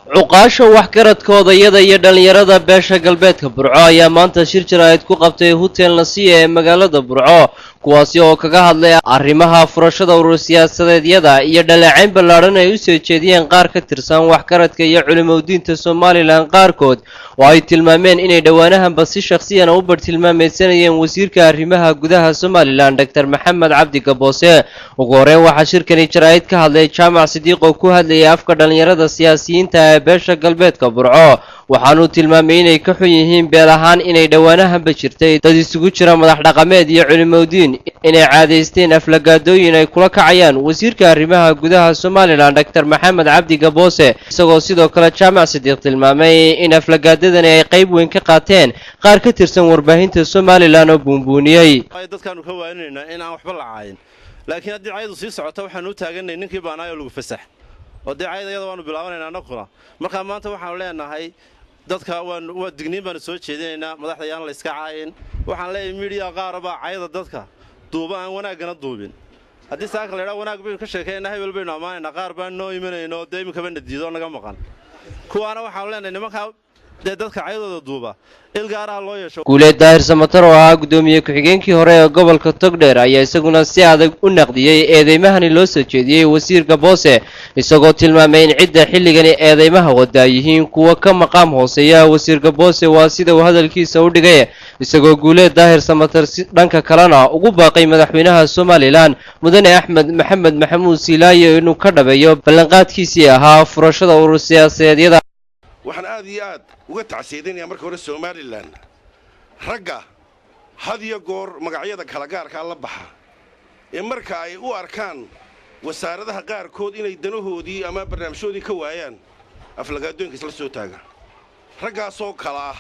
cuqaasha waxgaradkooda iyada iyo dhalinyarada beesha galbeedka Burco ayaa maanta shir jiraayad ku qabtay hotel Nasiya ee magaalada Burco kuwaasi oo kaga hadlay arrimaha furashada urur siyaasadeedyada iyo dhaleecayn ballaaran ay u soo jeediyeen qaar ka tirsan waxgaradka iyo culimada Soomaaliland qaarkood oo ay tilmaameen inay dhawaanahanba si shakhsiyan u bartilmaameedsanayeen wasiirka arrimaha gudaha Soomaaliland Dr. Maxamed Cabdi Gaboose ugu horreyn waxa shirkani jiraayad ka hadlay Jaamac Sidiiq oo ku hadlayay afka dhalinyarada siyaasiyiinta beesha galbeedka Burco waxaanu tilmaamay inay ka xun yihiin beel ahaan inay dhawaanahanba jirtay dad isugu jira madax dhaqameed iyo culimooyin inay caadaysteen aflagaadooyin ay kula kacayaan wasiirka arrimaha gudaha Soomaaliland Dr. Maxamed Cabdi Gaboose isagoo sidoo kale Jaamac Sidiiq tilmaamay in aflagaadadani ay qayb weyn ka qaateen qaar ka tirsan warbaahinta Soomaaliland oo buunbuuniyay dadkaanu ka waaninaynaa in aan waxba la caayin laakiin haddii caayadu sii socoto waxaan u taaganay ninkii baanaayoo lagu fasax oo caayada iyada waanu bilaabanaynaa anaguna marka maanta waxaan leenahay dadka waa digniin baan soo jeedinaynaa madaxda yaan la iska caayin waxaan leeyahay media qaar baa caayada dadka duuba aan wanaagana duubin haddii saaka leeyahay wanaag bay ka sheekeynaa hebel baynu amaanayna qaar baan noo imanayno deemka baan diido naga maqan kuwaana waxaan leenahay nimanka dadka caayadooda duuba ilgaaraha loo yeesho Guuleed Daahir Samatar oo ah gudoomiye ku-xigeenkii hore ee gobolka Togdheer ayaa isaguna si adag u naqdiyay eedeymahani loo soo jeediyay wasiir Gaboose isagoo tilmaamay in cidda xilligani eedeymaha wada yihiin kuwa ka maqaam hooseeya wasiir Gaboose waa sida uu hadalkiisa u dhigay isagoo Guuleed Daahir Samatar dhanka kalena ugu baaqay madaxweynaha Soomaaliland Mudane Axmed Maxamed Maxamuud Silaayo inuu ka dhabeeyo ballanqaadkiisii ahaa furashada urur siyaasadeedyada waxaan aad iyo aad uga tacsiidinayaa marka hore Soomaaliland ragga had iyo goor magacyada kala gaarka la baxa ee marka ay u arkaan wasaaradaha qaarkood inay danahoodii ama barnaamijyoodii ka waayaan aflagaadooyinka isla soo taaga raggaas oo kala ah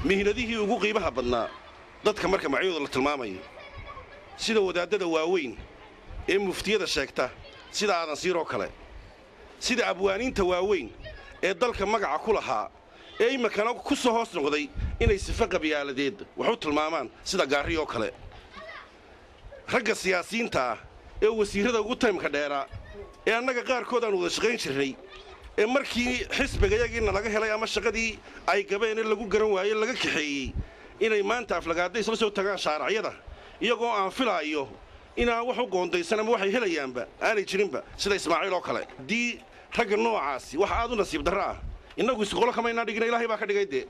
mihnadihii ugu qiimaha badnaa dadka marka magacyadooda la tilmaamayo sida wadaadada waaweyn ee muftiyada sheegta sida aadan siiroo kale sida abwaaniinta waaweyn ee dalka magaca ku lahaa ee imakana ku soo hoos noqday inay sifa qabiyaaladeed wax u tilmaamaan sida gaariyo kale ragga siyaasiyiinta ah ee wasiirada ugu taymka dheera ee annaga qaarkood aan wada shaqayn jirnay ee markii xisbigayagiina laga helay ama shaqadii ay gabeen lagu garan waayay laga kaxeeyey inay maanta aflagaada isla soo tagaan shaaraciyada iyagoo aan filaayo inaan wax u qoondaysan ama waxay helayaanba aanay jirinba sida Ismaaciil oo kale ragga noocaasi wax aad u nasiib darro ah inagu isqolo kama inaan dhigin Ilaahay baa ka dhigay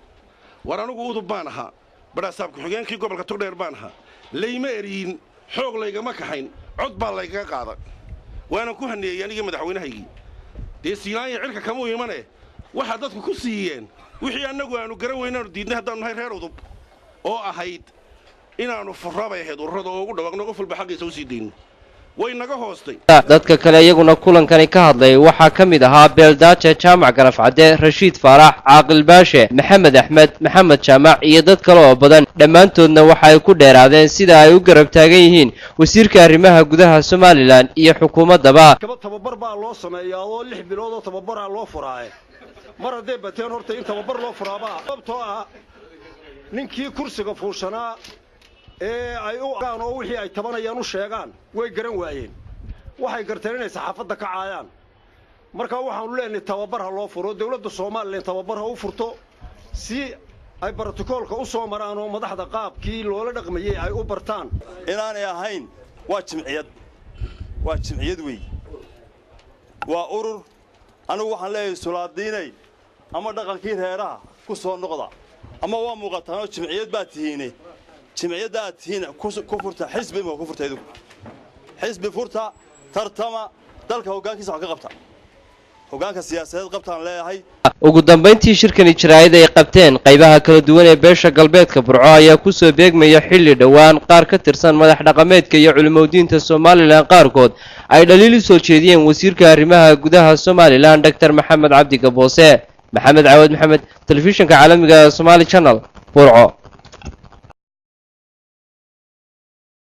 war anigu udub baan ahaa barasaab ku-xigeenkii gobolka Togdheer baan ahaa layma eriin xoog laygama kaxayn cod baa layga qaaday waana ku haneeyay aniga madaxweynahaygii Silaayo cirka kama imanay waxa dadku ku siiyeen wixii anagu aanu garan weynaanu diidnay haddaan nahay reer udub oo ahayd inaanu furabay ahayd ururada oo ugu dhawaaqno qof walba xaqiisa u sii deeyno way naga hoostay dadka kale iyaguna kulankani ka hadlay waxa kamid ahaa Beeldaaje Jaamac Garafcade Rashiid Faarax Caaqil Baashe Maxamed Axmed Maxamed Jaamac iyo dad kale oo badan dhamaantoodna waxa ay ku dheeraadeen sida ay u garab taagan yihiin wasiirka arrimaha gudaha Soomaaliland iyo xukuumadaba tababar baa loo sameeyaa oo 6 bilood oo tababar loo furaayo mar haday bateen horta in tababar loo furaaba sababtoo ah ninkii kursiga fuushanaa ay u gaan oo wixii ay tabanayaan u sheegaan way garan waayeen waxay garteen inay saxaafadda ka caayaan marka waxaan leenahay tababar loo furo dawladda Soomaaliland tababar u furto si ay borotokoolka u soo maraan oo madaxda qaabkii loola dhaqmayay ay u bartaan inaanay ahayn waa jimciyad weey waa urur anigu waxaan leeyahay sulaadiinay ama dhaqankii reeraha ku soo noqda ama waa muuqataan oo jimciyad baa tihiinay جمعيات هنا كفرت حزب ما كفرت هذوك حزب فرتا ترتمى ذلك هوجانك سواء قبطة هوجانك السياسات قبطة لا هي ugu dambeyntii shirkani jiraayad ay qabteen qaybaha kala duwan ee beesha galbeedka Burco ayaa ku soo beegmaya xilli dhawaan qaar ka tirsan madax dhaqameedka iyo culimada Soomaaliland qaarkood ay dhaliil soo jeediyeen wasiirka arrimaha gudaha Soomaaliland Dr. Maxamed Cabdi Gaboose Maxamed Caawad Maxamed telefishinka caalamiga Somali Channel Burco